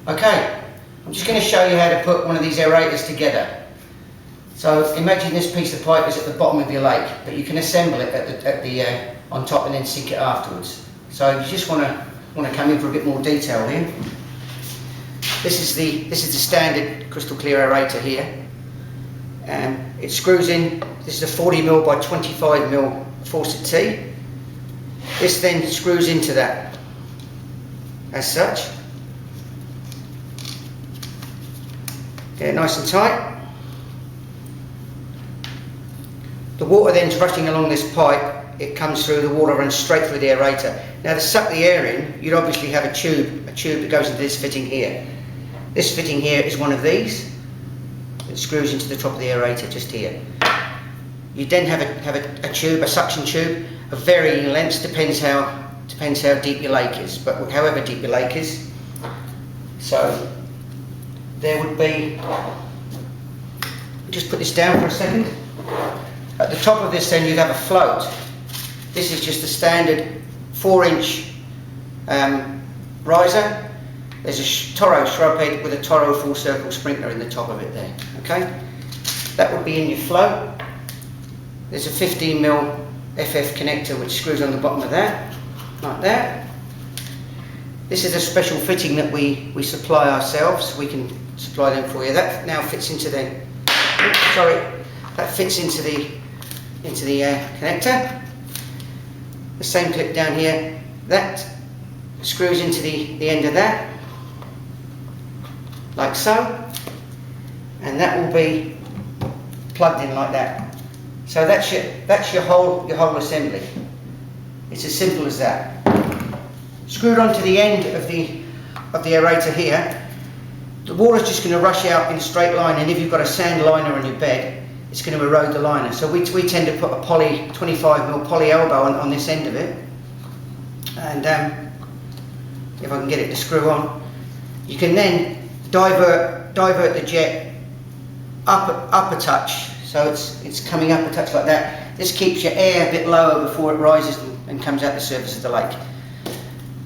Okay, I'm just going to show you how to put one of these aerators together. So imagine this piece of pipe is at the bottom of your lake, but you can assemble it on top and then sink it afterwards. So you just want to come in for a bit more detail here. This is the standard crystal clear aerator here. It screws in. This is a 40mm by 25mm faucet T. This then screws into that as such. Get it nice and tight. The water then's rushing along this pipe. It comes through, the water runs straight through the aerator. Now to suck the air in, you'd obviously have a tube that goes into this fitting here. This fitting here is one of these. It screws into the top of the aerator just here. You then have a tube, a suction tube, of varying lengths, depends how deep your lake is, but however deep your lake is. So there would be, just put this down for a second. At the top of this then you'd have a float. This is just a standard 4-inch riser. There's a Toro shrub head with a Toro full circle sprinkler in the top of it there. Okay, that would be in your float. There's a 15mm FF connector which screws on the bottom of that, like that. This is a special fitting that we supply ourselves. We can supply them for you. That now fits into the, that fits into the connector. The same clip down here, that screws into the end of that, like so, and that will be plugged in like that. So that's your whole assembly. It's as simple as that. Screwed onto the end of the aerator here, the water's just going to rush out in a straight line, and if you've got a sand liner on your bed, it's going to erode the liner. So we tend to put a 25mm poly elbow on this end of it, and if I can get it to screw on, you can then divert the jet up a touch. So it's coming up a touch like that. This keeps your air a bit lower before it rises and comes out the surface of the lake.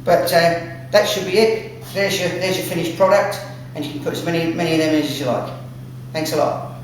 But that should be it. There's your finished product, and you can put as many of them in as you like. Thanks a lot.